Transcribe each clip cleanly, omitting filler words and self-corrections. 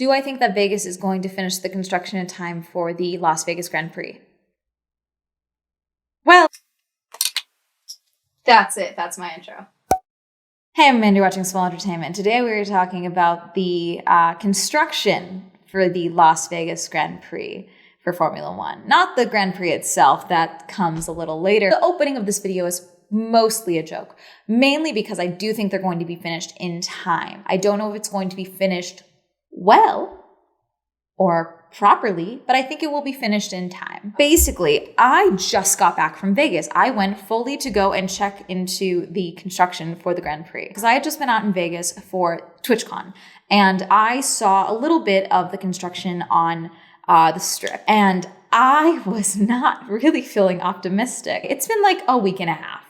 Do I think that Vegas is going to finish the construction in time for the Las Vegas Grand Prix? Well, that's it. That's my intro. Hey, I'm Mandy watching Swell Entertainment. Today we are talking about the construction for the Las Vegas Grand Prix for Formula One. Not the Grand Prix itself, that comes a little later. The opening of this video is mostly a joke, mainly because I do think they're going to be finished in time. I don't know if it's going to be finished well or properly, but I think it will be finished in time. Basically, I just got back from Vegas. I went fully to go and check into the construction for the Grand Prix because I had just been out in Vegas for TwitchCon and I saw a little bit of the construction on the Strip, and I was not really feeling optimistic. It's been like a week and a half.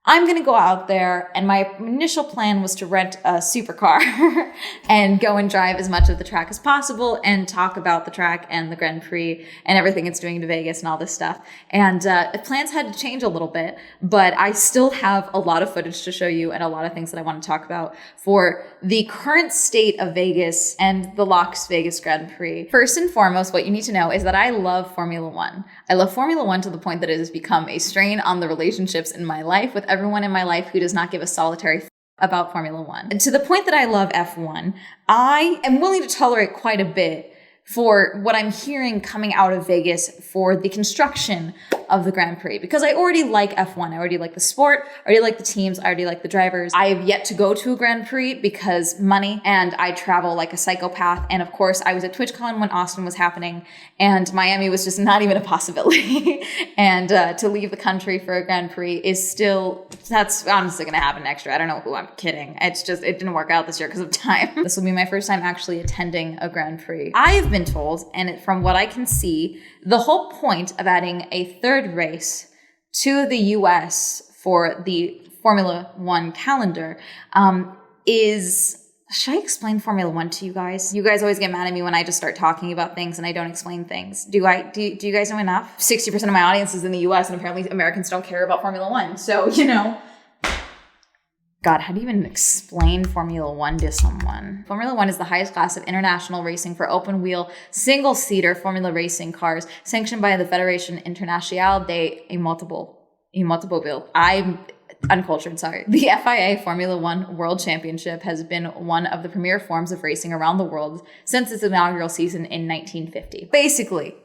I'm going to go out there, and my initial plan was to rent a supercar and go and drive as much of the track as possible and talk about the track and the Grand Prix and everything it's doing to Vegas and all this stuff. And plans had to change a little bit, but I still have a lot of footage to show you and a lot of things that I want to talk about for the current state of Vegas and the Las Vegas Grand Prix. First and foremost, what you need to know is that I love Formula One. I love Formula One to the point that it has become a strain on the relationships in my life with everyone in my life who does not give a solitary about Formula One. And to the point that I love F1, I am willing to tolerate quite a bit for what I'm hearing coming out of Vegas for the construction of the Grand Prix. Because I already like F1. I already like the sport. I already like the teams. I already like the drivers. I have yet to go to a Grand Prix because money, and I travel like a psychopath. And of course, I was at TwitchCon when Austin was happening, and Miami was just not even a possibility. And to leave the country for a Grand Prix is still, that's honestly going to happen next year. I don't know who I'm kidding. It's just, it didn't work out this year because of time. This will be my first time actually attending a Grand Prix. I have been told, and from what I can see, the whole point of adding a third race to the US for the Formula One calendar is... Should I explain Formula One to you guys? You guys always get mad at me when I just start talking about things and I don't explain things. Do you guys know enough? 60% of my audience is in the US, and apparently Americans don't care about Formula One. So, you know... God, how do you even explain Formula One to someone? Formula One is the highest class of international racing for open-wheel, single-seater Formula racing cars sanctioned by the Fédération Internationale des Automobiles. I'm uncultured, sorry. The FIA Formula One World Championship has been one of the premier forms of racing around the world since its inaugural season in 1950. Basically,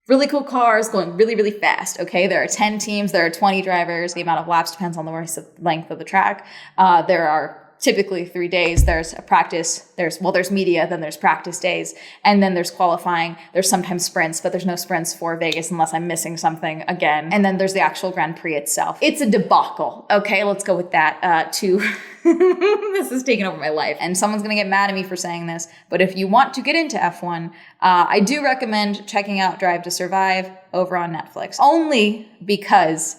really cool cars going really, really fast, okay? There are 10 teams, there are 20 drivers. The amount of laps depends on the length of the track. There are typically 3 days. There's a practice, there's media, then there's practice days, and then there's qualifying. There's sometimes sprints, but there's no sprints for Vegas unless I'm missing something again. And then there's the actual Grand Prix itself. It's a debacle, okay? Let's go with that this is taking over my life. And someone's going to get mad at me for saying this, but if you want to get into F1, I do recommend checking out Drive to Survive over on Netflix. Only because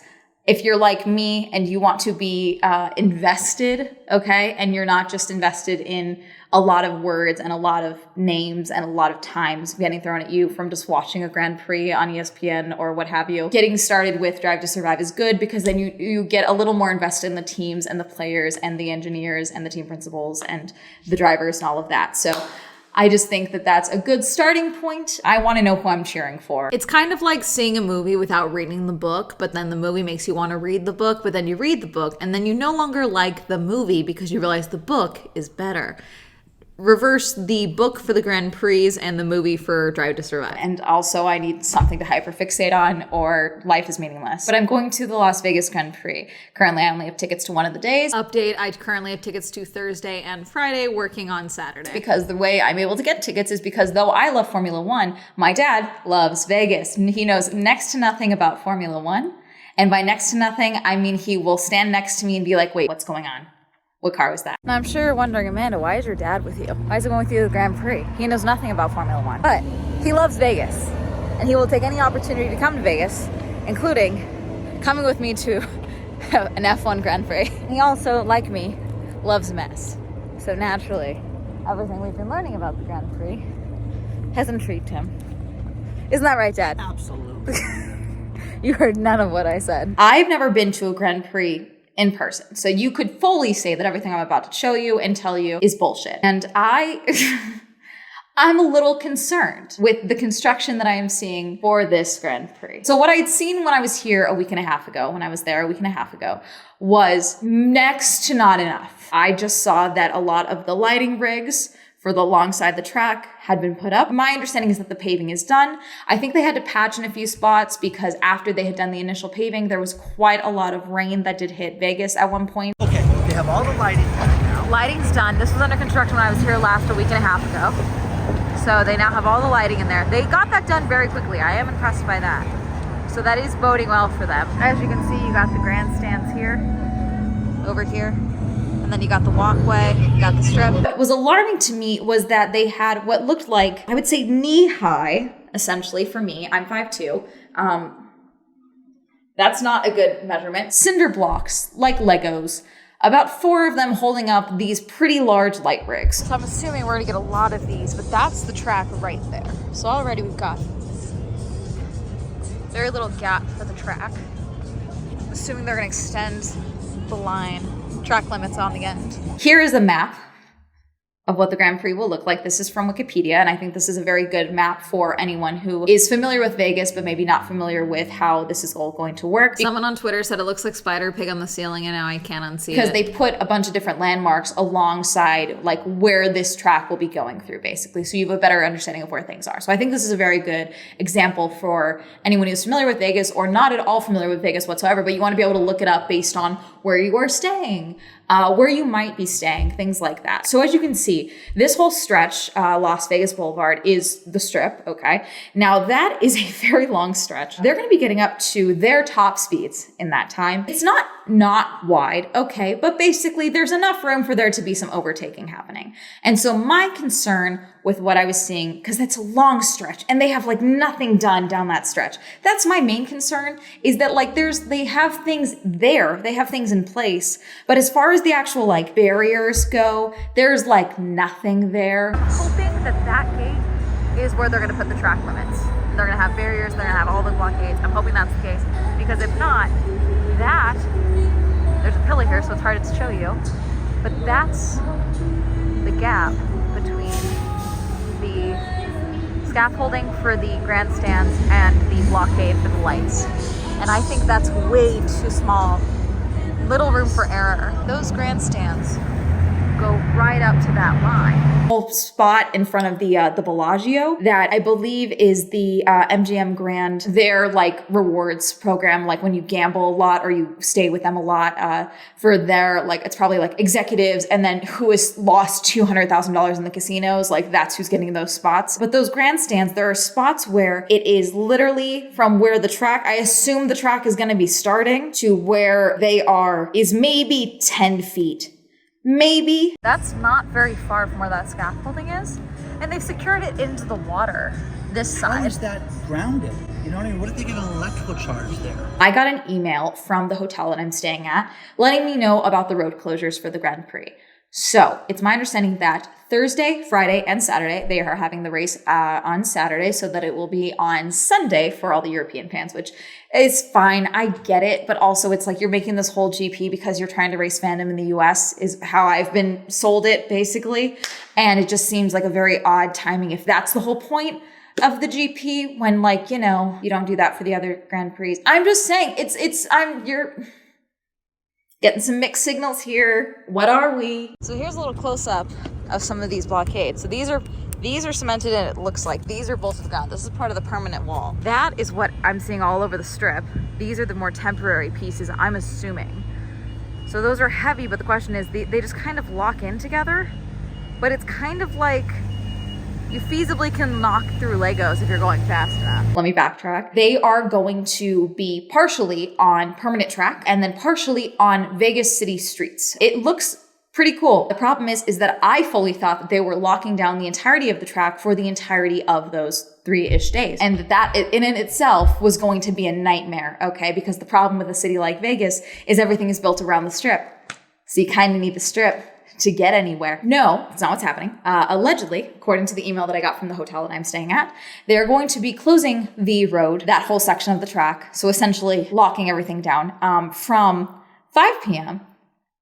if you're like me and you want to be invested, okay, and you're not just invested in a lot of words and a lot of names and a lot of times getting thrown at you from just watching a Grand Prix on ESPN or what have you, getting started with Drive to Survive is good because then you get a little more invested in the teams and the players and the engineers and the team principals and the drivers and all of that. So I just think that that's a good starting point. I want to know who I'm cheering for. It's kind of like seeing a movie without reading the book, but then the movie makes you want to read the book, but then you read the book, and then you no longer like the movie because you realize the book is better. Reverse the book for the Grand Prix and the movie for Drive to Survive. And also I need something to hyperfixate on or life is meaningless. But I'm going to the Las Vegas Grand Prix. Currently I only have tickets to one of the days. Update, I currently have tickets to Thursday and Friday, working on Saturday. Because the way I'm able to get tickets is because though I love Formula One, my dad loves Vegas. And he knows next to nothing about Formula One. And by next to nothing, I mean he will stand next to me and be like, wait, what's going on? What car was that? Now I'm sure you're wondering, Amanda, why is your dad with you? Why is he going with you to the Grand Prix? He knows nothing about Formula One. But he loves Vegas. And he will take any opportunity to come to Vegas, including coming with me to an F1 Grand Prix. He also, like me, loves mess. So naturally, everything we've been learning about the Grand Prix has intrigued him. Isn't that right, Dad? Absolutely. You heard none of what I said. I've never been to a Grand Prix in person. So you could fully say that everything I'm about to show you and tell you is bullshit. And I'm a little concerned with the construction that I am seeing for this Grand Prix. So what I had seen when I was here a week and a half ago, was next to not enough. I just saw that a lot of the lighting rigs for the long side of the track had been put up. My understanding is that the paving is done. I think they had to patch in a few spots because after they had done the initial paving, there was quite a lot of rain that did hit Vegas at one point. Okay, they have all the lighting done now. Lighting's done. This was under construction when I was here last a week and a half ago. So they now have all the lighting in there. They got that done very quickly. I am impressed by that. So that is boding well for them. As you can see, you got the grandstands here, over here. And then you got the walkway, you got the strip. What was alarming to me was that they had what looked like, I would say knee high, essentially for me. I'm 5'2". That's not a good measurement. Cinder blocks, like Legos. About 4 of them holding up these pretty large light rigs. So I'm assuming we're gonna get a lot of these, but that's the track right there. So already we've got very little gap for the track. I'm assuming they're gonna extend the line, track limits on the end. Here is a map of what the Grand Prix will look like. This is from Wikipedia, and I think this is a very good map for anyone who is familiar with Vegas, but maybe not familiar with how this is all going to work. Someone on Twitter said it looks like Spider Pig on the ceiling, and now I can't unsee it. Because they put a bunch of different landmarks alongside like where this track will be going through, basically. So you have a better understanding of where things are. So I think this is a very good example for anyone who's familiar with Vegas or not at all familiar with Vegas whatsoever, but you want to be able to look it up based on where you are staying, where you might be staying, things like that. So as you can see, this whole stretch, Las Vegas Boulevard, is the strip, okay? Now that is a very long stretch. They're gonna be getting up to their top speeds in that time. It's not wide, okay, but basically there's enough room for there to be some overtaking happening. And so my concern with what I was seeing, because that's a long stretch and they have like nothing done down that stretch. That's my main concern, is that like they have things there, they have things in place, but as far as the actual like barriers go, there's like nothing there. I'm hoping that gate is where they're gonna put the track limits. They're gonna have barriers, they're gonna have all the blockades. I'm hoping that's the case, because if not, there's a pillar here, so it's hard to show you, but that's the gap between the scaffolding for the grandstands and the blockade for the lights. And I think that's way too small. Little room for error. Those grandstands go right up to that line. Whole spot in front of the Bellagio that I believe is the MGM Grand, their like rewards program, like when you gamble a lot or you stay with them a lot for their like, it's probably like executives and then who has lost $200,000 in the casinos, like that's who's getting those spots. But those grandstands, there are spots where it is literally from where the track, I assume the track is going to be starting to where they are is maybe 10 feet. Maybe. That's not very far from where that scaffolding is. And they've secured it into the water, this side. How is that grounded? You know what I mean? What if they get an electrical charge there? I got an email from the hotel that I'm staying at letting me know about the road closures for the Grand Prix. So it's my understanding that Thursday, Friday, and Saturday, they are having the race on Saturday so that it will be on Sunday for all the European fans, which is fine. I get it. But also it's like you're making this whole GP because you're trying to raise fandom in the US is how I've been sold it, basically. And it just seems like a very odd timing if that's the whole point of the GP when, like, you know, you don't do that for the other Grand Prix. I'm just saying you're getting some mixed signals here. What are we? So here's a little close up of some of these blockades. So these are cemented in, it looks like. These are bolted to the ground. This is part of the permanent wall. That is what I'm seeing all over the strip. These are the more temporary pieces, I'm assuming. So those are heavy, but the question is, they just kind of lock in together. But it's kind of like you feasibly can knock through Legos if you're going fast enough. Let me backtrack. They are going to be partially on permanent track and then partially on Vegas city streets. It looks pretty cool. The problem is that I fully thought that they were locking down the entirety of the track for the entirety of those 3-ish days. And that in itself was going to be a nightmare, okay? Because the problem with a city like Vegas is everything is built around the strip. So you kind of need the strip to get anywhere. No, it's not what's happening. Allegedly, according to the email that I got from the hotel that I'm staying at, they're going to be closing the road, that whole section of the track. So essentially locking everything down from 5 p.m.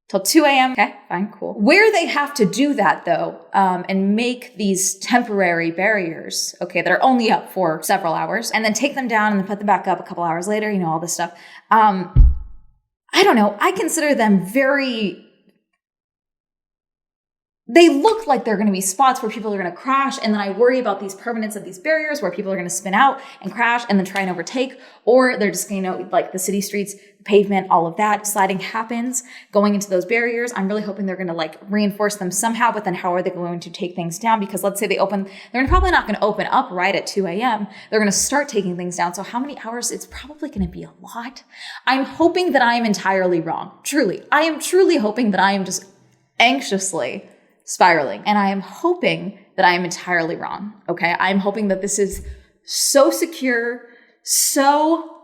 till 2 a.m. Okay, fine, cool. Where they have to do that though, and make these temporary barriers, okay, that are only up for several hours, and then take them down and then put them back up a couple hours later, you know, all this stuff. I don't know. I consider them they look like they're going to be spots where people are going to crash. And then I worry about these permanence of these barriers where people are going to spin out and crash and then try and overtake, or they're just, you know, like the city streets, the pavement, all of that sliding happens going into those barriers. I'm really hoping they're going to like reinforce them somehow, but then how are they going to take things down? Because let's say they're probably not going to open up right at 2 a.m. They're going to start taking things down. So how many hours? It's probably going to be a lot. I'm hoping that I am entirely wrong. Truly. I am truly hoping that I am just anxiously spiraling. And I am hoping that I am entirely wrong. Okay. I'm hoping that this is so secure, so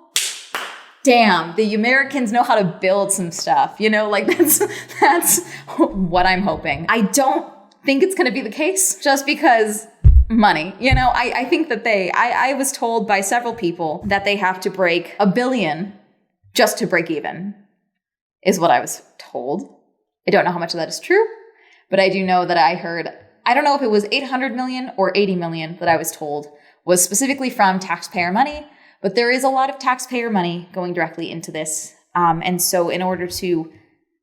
damn, the Americans know how to build some stuff, you know, like that's what I'm hoping. I don't think it's going to be the case just because money, you know, I think that I was told by several people that they have to break $1 billion just to break even is what I was told. I don't know how much of that is true. But I do know that I don't know if it was 800 million or 80 million that I was told was specifically from taxpayer money, but there is a lot of taxpayer money going directly into this. And so in order to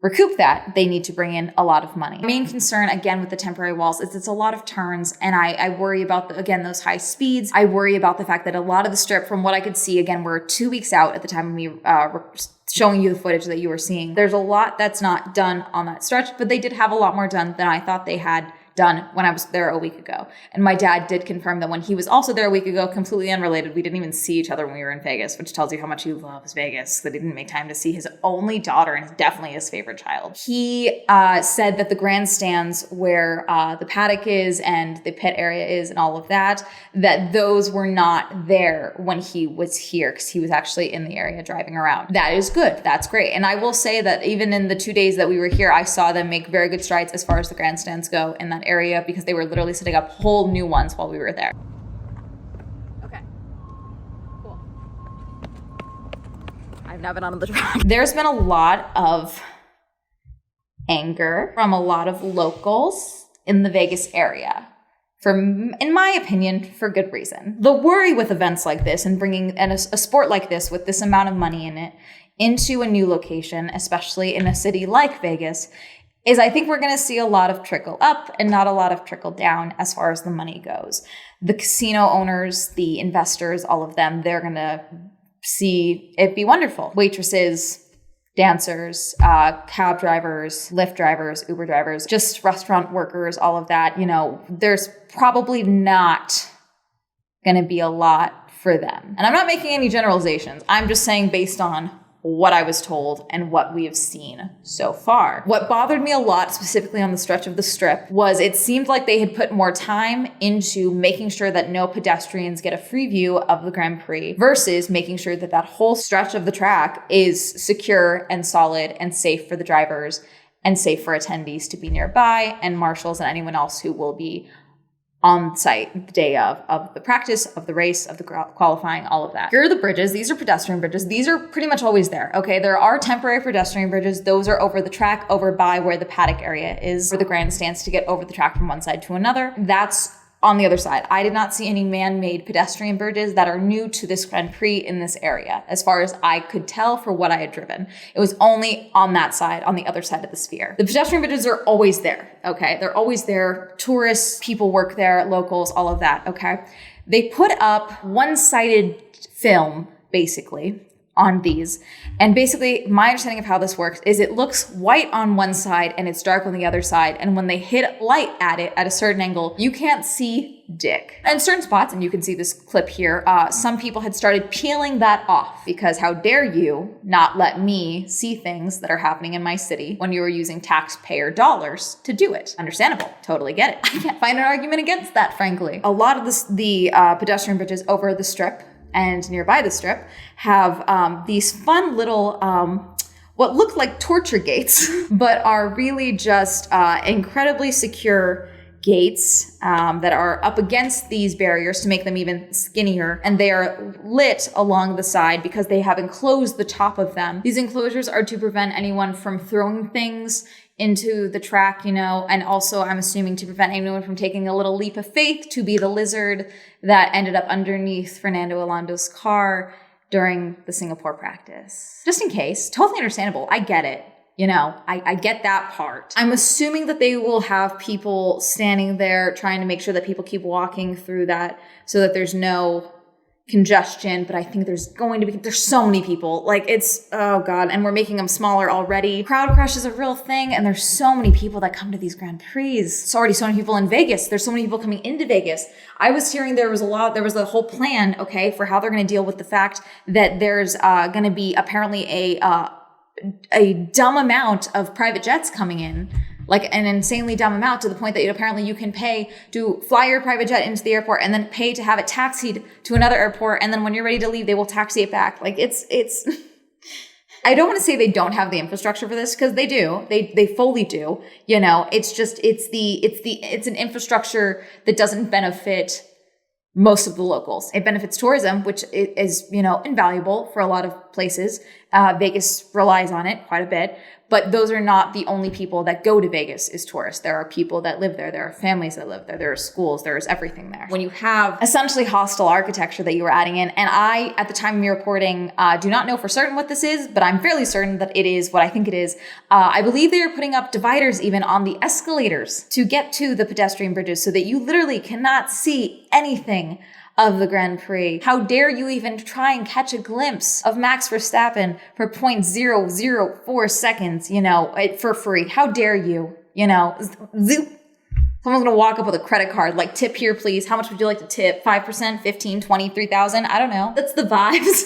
recoup that, they need to bring in a lot of money. Main concern, again, with the temporary walls is it's a lot of turns. And I worry about, again, those high speeds. I worry about the fact that a lot of the strip, from what I could see, again, we're 2 weeks out at the time when we were showing you the footage that you were seeing. There's a lot that's not done on that stretch, but they did have a lot more done than I thought they had done when I was there a week ago. And my dad did confirm that when he was also there a week ago, completely unrelated, we didn't even see each other when we were in Vegas, which tells you how much he loves Vegas, that he didn't make time to see his only daughter and definitely his favorite child. He said that the grandstands where the paddock is and the pit area is and all of that, that those were not there when he was here because he was actually in the area driving around. That is good. That's great. And I will say that even in the 2 days that we were here, I saw them make very good strides as far as the grandstands go in that area because they were literally setting up whole new ones while we were there. Okay, cool. I've now been on the track. There's been a lot of anger from a lot of locals in the Vegas area. In my opinion, for good reason. The worry with events like this and bringing a sport like this with this amount of money in it into a new location, especially in a city like Vegas, is I think we're going to see a lot of trickle up and not a lot of trickle down as far as the money goes. The casino owners, the investors, all of them, they're going to see it be wonderful. Waitresses, dancers, cab drivers, Lyft drivers, Uber drivers, just restaurant workers, all of that. You know, there's probably not going to be a lot for them. And I'm not making any generalizations. I'm just saying based on what I was told and what we have seen so far. What bothered me a lot, specifically on the stretch of the strip, was it seemed like they had put more time into making sure that no pedestrians get a free view of the Grand Prix versus making sure that that whole stretch of the track is secure and solid and safe for the drivers and safe for attendees to be nearby and marshals and anyone else who will be on site the day of the practice, of the race, of the qualifying, all of that. Here are the bridges. These are pedestrian bridges. These are pretty much always there, okay? There are temporary pedestrian bridges. Those are over the track, over by where the paddock area is for the grandstands to get over the track from one side to another. That's on the other side. I did not see any man-made pedestrian bridges that are new to this Grand Prix in this area, as far as I could tell for what I had driven. It was only on that side, on the other side of the sphere. The pedestrian bridges are always there, okay? They're always there. Tourists, people work there, locals, all of that, okay? They put up one-sided film, basically, on these. And basically, my understanding of how this works is it looks white on one side and it's dark on the other side. And when they hit light at it at a certain angle, you can't see dick. And certain spots, and you can see this clip here, some people had started peeling that off because how dare you not let me see things that are happening in my city when you were using taxpayer dollars to do it. Understandable. Totally get it. I can't find an argument against that, frankly. A lot of the pedestrian bridges over the strip and nearby the strip have these fun little, what look like torture gates, but are really just incredibly secure gates that are up against these barriers to make them even skinnier, and they are lit along the side because they have enclosed the top of them. These enclosures are to prevent anyone from throwing things into the track, you know, and also I'm assuming to prevent anyone from taking a little leap of faith to be the lizard that ended up underneath Fernando Alonso's car during the Singapore practice. Just in case. Totally understandable. I get it. You know, I get that part. I'm assuming that they will have people standing there trying to make sure that people keep walking through that so that there's no congestion, but I think there's so many people. Like it's, oh God, and we're making them smaller already. Crowd crush is a real thing, and there's so many people that come to these Grand Prix. It's already so many people in Vegas. There's so many people coming into Vegas. I was hearing there was a whole plan, okay, for how they're going to deal with the fact that there's going to be apparently a dumb amount of private jets coming in, like an insanely dumb amount to the point that apparently you can pay to fly your private jet into the airport and then pay to have it taxied to another airport. And then when you're ready to leave, they will taxi it back. Like it's, I don't want to say they don't have the infrastructure for this because they do. They fully do. You know, it's just, it's an infrastructure that doesn't benefit most of the locals. It benefits tourism, which is, you know, invaluable for a lot of places. Vegas relies on it quite a bit, but those are not the only people that go to Vegas is tourists. There are people that live there. There are families that live there. There are schools. There's everything there. When you have essentially hostile architecture that you are adding in, and I, at the time of me reporting, do not know for certain what this is, but I'm fairly certain that it is what I think it is. I believe they are putting up dividers even on the escalators to get to the pedestrian bridges so that you literally cannot see anything of the Grand Prix. How dare you even try and catch a glimpse of Max Verstappen for 0.004 seconds, you know, for free. How dare you, you know, zoop. Someone's going to walk up with a credit card, like tip here, please. How much would you like to tip? 5%, 15, 20, 3,000? I don't know. That's the vibes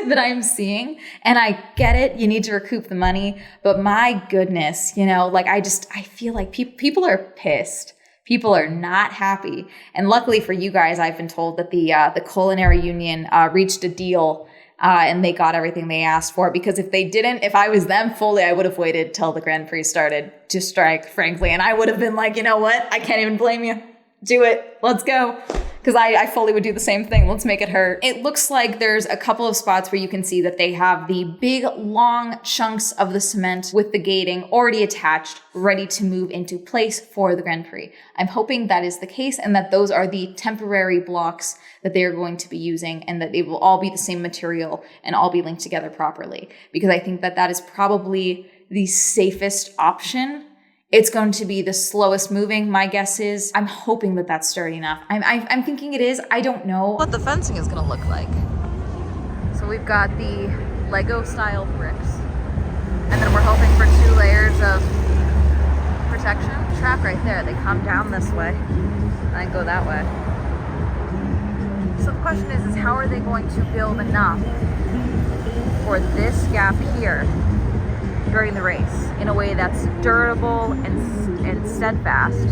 that I'm seeing. And I get it. You need to recoup the money, but my goodness, you know, like I feel like people are pissed. People are not happy. And luckily for you guys, I've been told that the culinary union reached a deal and they got everything they asked for. Because if they didn't, if I was them fully, I would have waited till the Grand Prix started to strike, frankly. And I would have been like, you know what? I can't even blame you. Do it. Let's go. Because I fully would do the same thing. Let's make it hurt. It looks like there's a couple of spots where you can see that they have the big, long chunks of the cement with the gating already attached, ready to move into place for the Grand Prix. I'm hoping that is the case and that those are the temporary blocks that they are going to be using and that they will all be the same material and all be linked together properly. Because I think that is probably the safest option. It's going to be the slowest moving, my guess is. I'm hoping that that's sturdy enough. I'm thinking it is. I don't know What the fencing is going to look like. So we've got the Lego style bricks. And then we're hoping for 2 layers of protection. Track right there. They come down this way and then go that way. So the question is how are they going to build enough for this gap here during the race in a way that's durable and steadfast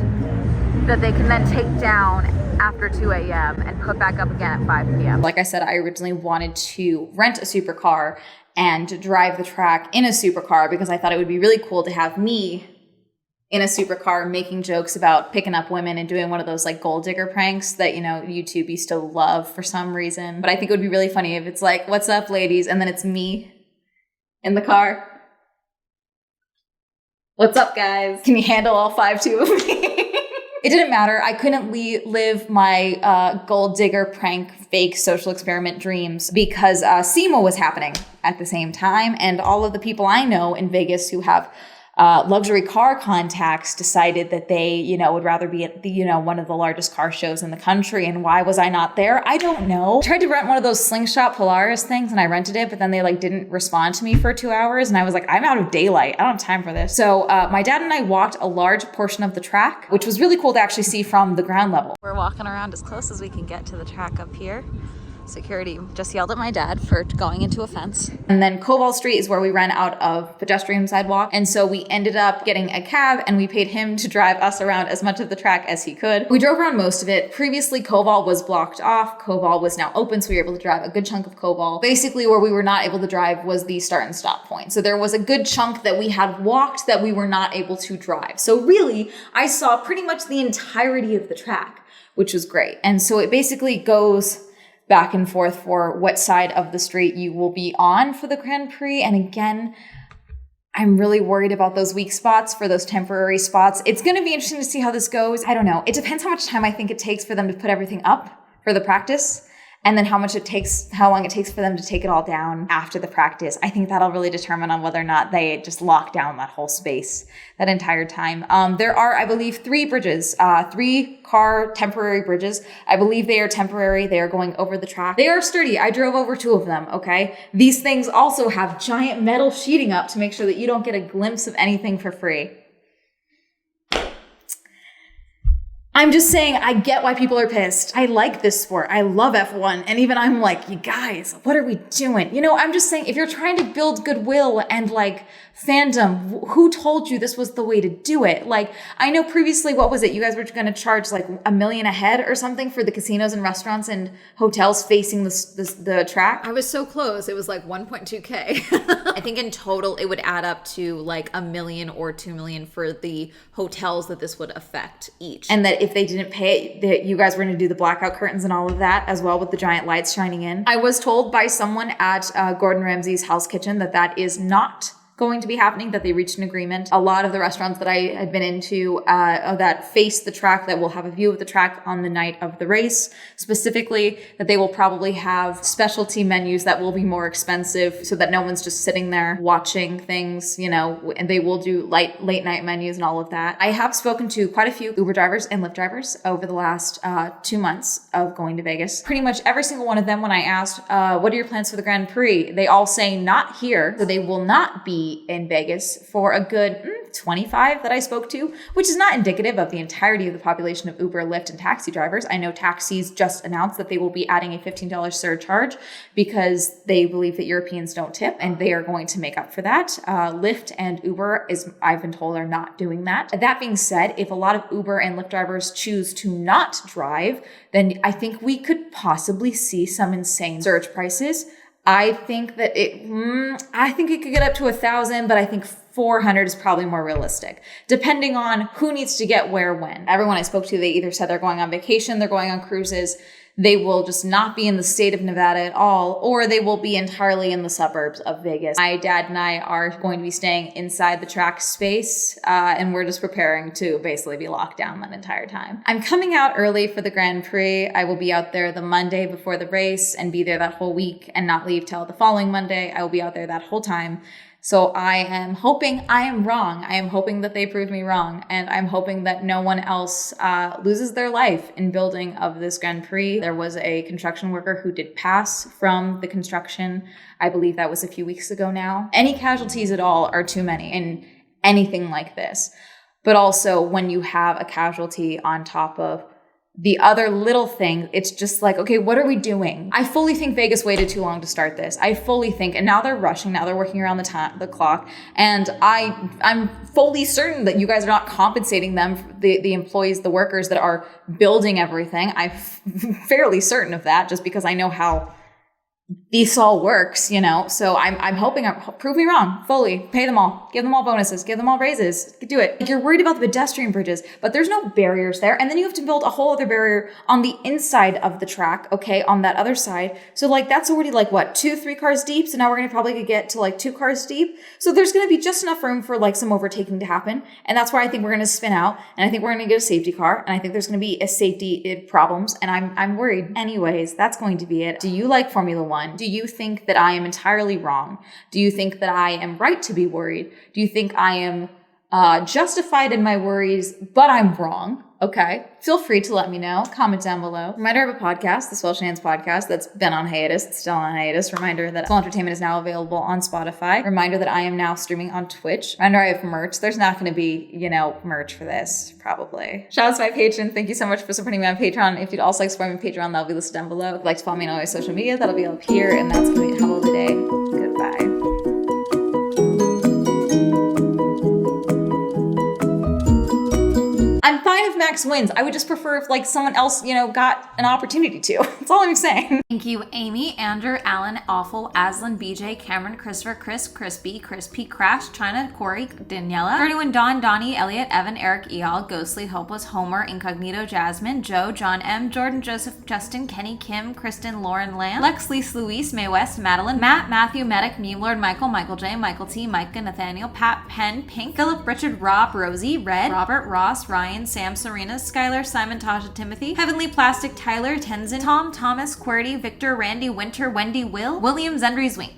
that they can then take down after 2 a.m. and put back up again at 5 p.m. Like I said, I originally wanted to rent a supercar and drive the track in a supercar because I thought it would be really cool to have me in a supercar making jokes about picking up women and doing one of those like gold digger pranks that, you know, YouTube used to love for some reason. But I think it would be really funny if it's like, what's up, ladies? And then it's me in the car. What's up, guys? Can you handle all 5'2" of me? It didn't matter. I couldn't live my gold digger prank fake social experiment dreams because SEMA was happening at the same time. And all of the people I know in Vegas who have luxury car contacts decided that they, you know, would rather be at the, you know, one of the largest car shows in the country. And why was I not there? I don't know. I tried to rent one of those slingshot Polaris things and I rented it, but then they like didn't respond to me for 2 hours. And I was like, I'm out of daylight. I don't have time for this. So my dad and I walked a large portion of the track, which was really cool to actually see from the ground level. We're walking around as close as we can get to the track up here. Security just yelled at my dad for going into a fence. And then Koval Street is where we ran out of pedestrian sidewalk. And so we ended up getting a cab and we paid him to drive us around as much of the track as he could. We drove around most of it. Previously, Koval was blocked off. Koval was now open, so we were able to drive a good chunk of Koval. Basically, where we were not able to drive was the start and stop point. So there was a good chunk that we had walked that we were not able to drive. So really, I saw pretty much the entirety of the track, which was great. And so it basically goes back and forth for what side of the street you will be on for the Grand Prix. And again, I'm really worried about those weak spots for those temporary spots. It's going to be interesting to see how this goes. I don't know. It depends how much time I think it takes for them to put everything up for the practice, and then how long it takes for them to take it all down after the practice. I think that'll really determine on whether or not they just lock down that whole space that entire time. There are, I believe, 3 bridges, 3-car temporary bridges. I believe they are temporary. They are going over the track. They are sturdy. I drove over 2 of them, okay? These things also have giant metal sheeting up to make sure that you don't get a glimpse of anything for free. I'm just saying, I get why people are pissed. I like this sport. I love F1. And even I'm like, you guys, what are we doing? You know, I'm just saying, if you're trying to build goodwill and like fandom, who told you this was the way to do it? Like, I know previously, what was it? You guys were going to charge like $1 million a head or something for the casinos and restaurants and hotels facing the track. I was so close. It was like 1.2K. I think in total it would add up to like $1 million or $2 million for the hotels that this would affect each. And that if they didn't pay, that you guys were going to do the blackout curtains and all of that as well with the giant lights shining in. I was told by someone at Gordon Ramsay's Hell's Kitchen that is not going to be happening, that they reached an agreement. A lot of the restaurants that I had been into that face the track, that will have a view of the track on the night of the race, specifically that they will probably have specialty menus that will be more expensive so that no one's just sitting there watching things, you know, and they will do late night menus and all of that. I have spoken to quite a few Uber drivers and Lyft drivers over the last 2 months of going to Vegas. Pretty much every single one of them, when I asked, what are your plans for the Grand Prix? They all say not here, so they will not be in Vegas for a good 25 that I spoke to, which is not indicative of the entirety of the population of Uber, Lyft, and taxi drivers. I know taxis just announced that they will be adding a $15 surcharge because they believe that Europeans don't tip, and they are going to make up for that. Lyft and Uber, I've been told, are not doing that. That being said, if a lot of Uber and Lyft drivers choose to not drive, then I think we could possibly see some insane surge prices. I think that it could get up to 1,000, but I think 400 is probably more realistic, depending on who needs to get where when. Everyone I spoke to, they either said they're going on vacation, they're going on cruises, they will just not be in the state of Nevada at all, or they will be entirely in the suburbs of Vegas. My dad and I are going to be staying inside the track space, and we're just preparing to basically be locked down that entire time. I'm coming out early for the Grand Prix. I will be out there the Monday before the race and be there that whole week and not leave till the following Monday. I will be out there that whole time. So I am hoping I am wrong. I am hoping that they prove me wrong. And I'm hoping that no one else loses their life in building of this Grand Prix. There was a construction worker who did pass from the construction. I believe that was a few weeks ago now. Any casualties at all are too many in anything like this. But also when you have a casualty on top of the other little thing, it's just like, okay, what are we doing? I fully think Vegas waited too long to start this. I fully think, and now they're rushing, now they're working around the clock, and I'm fully certain that you guys are not compensating them, the employees, the workers that are building everything. I'm fairly certain of that, just because I know how this all works, you know. So I'm hoping, prove me wrong fully, pay them all, give them all bonuses, give them all raises, do it. Like, you're worried about the pedestrian bridges, but there's no barriers there. And then you have to build a whole other barrier on the inside of the track, okay, on that other side. So like, that's already like what, 2-3 cars deep. So now we're going to probably get to like 2 cars deep. So there's going to be just enough room for like some overtaking to happen. And that's where I think we're going to spin out. And I think we're going to get a safety car. And I think there's going to be a safety problems. And I'm worried. Anyways, that's going to be it. Do you like Formula One? Do you think that I am entirely wrong? Do you think that I am right to be worried? Do you think I am justified in my worries, but I'm wrong? Okay. Feel free to let me know. Comment down below. Reminder, I have a podcast, the Swell Shenanigans podcast, that's been on hiatus. It's still on hiatus. Reminder that Swell Entertainment is now available on Spotify. Reminder that I am now streaming on Twitch. Reminder, I have merch. There's not going to be, merch for this, probably. Shout out to my patrons. Thank you so much for supporting me on Patreon. If you'd also like to support me on Patreon, that'll be listed down below. If you'd like to follow me on all my social media, that'll be up here. And that's going to be it. Have a lovely day. Goodbye. I'm fine if Max wins. I would just prefer if someone else, got an opportunity to. That's all I'm saying. Thank you, Amy, Andrew, Alan, Awful, Aslan, BJ, Cameron, Christopher, Chris, Crispy, Crispy, Crash, China, Corey, Daniela, 31, Don, Donnie, Elliot, Evan, Eric, Eal, Ghostly, Hopeless, Homer, Incognito, Jasmine, Joe, John M, Jordan, Joseph, Justin, Kenny, Kim, Kristen, Lauren, Lamb, Lex, Lise, Luis, Mae West, Madeline, Matt, Matthew, Medic, Meme Lord, Michael, Michael J, Michael T, Micah, Nathaniel, Pat, Penn, Pink, Philip, Richard, Rob, Rosie, Red, Robert, Ross, Ryan, Sam, Serena, Skylar, Simon, Tasha, Timothy, Heavenly Plastic, Tyler, Tenzin, Tom, Thomas, QWERTY, Victor, Randy, Winter, Wendy, Will, William, Zendry, Zwink.